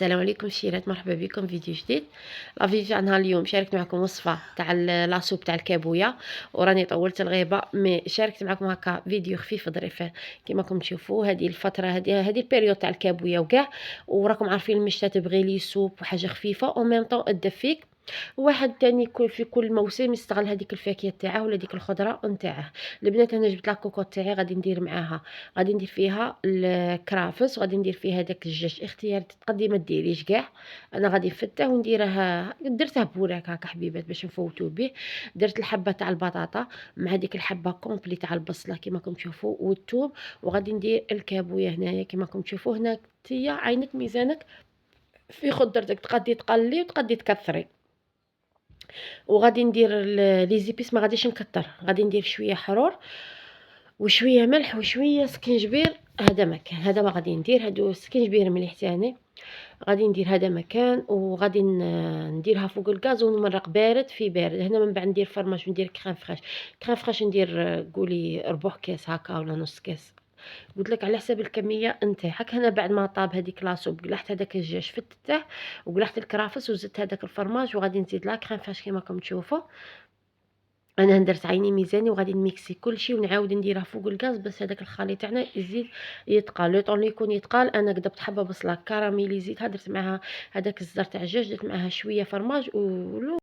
السلام عليكم الشيرات، مرحبا بكم فيديو جديد. لا فيديو تاع نهار اليوم شاركت معكم وصفه تاع لاصوب تاع الكابويا، وراني طولت الغيبه مي شاركت معكم هكا فيديو خفيف ظريف كيما راكم تشوفوا. هذه الفتره هذه البيريود تاع الكابويا وكاع، وراكم عارفين المشتا تبغي لي سوب وحاجه خفيفه او ميم طون تدفيك. واحد تاني في كل موسم يستغل هذيك الفاكهه تاعه ولا ديك الخضره نتاعه. البنات انا جبت لا كوكوط تاعي، غادي ندير معاها، غادي ندير فيها الكرافس، وغادي ندير فيها داك الدجاج اختيار، تقدري ما ديريش كاع. انا غادي نفتح ونديره، درته بوراك هكا حبيبات باش نفوتو به. درت الحبه تاع البطاطا مع ديك الحبه كومبلي تاع البصله كيما راكم تشوفوا والثوم، وغادي ندير الكابويه هنايا كيما راكم تشوفوا. هنا تيا عينك ميزانك في خضرتك، تقدي تقلي وتقدي تكثري. وغادي ندير لي زيبيس، ما غاديش نكتر، غادي ندير شويه حرور وشويه ملح وشويه سكينجبير. هذا مكان، هذا ما غادي ندير، هادو سكينجبير مليح تاني. غادي ندير هذا مكان، وغادي نديرها فوق الغاز ونمرق بارد في بارد. هنا من بعد ندير فرماج وندير كريم فريش. كريم فريش ندير قولي ربع كاس هكا ولا نص كاس، قلت لك على حساب الكميه نتاعك. هنا بعد ما طاب هذيك لاصوب قلحت هذاك الدجاج فتته، وقلحت الكرافس وزدت هذاك الفرماج، وغادي نزيد لا كريم فريش كيما راكم تشوفوا. انا درت عيني ميزاني، وغادي نميكسي كلشي ونعاود نديرها فوق الغاز باش هذاك الخليط تاعنا يزيد يتقال. لو طون يكون يتقال انا قدبت حبه بصله كراميليزيتها، درت معاها هذاك الزر تاع الدجاج، درت معاها شويه فرماج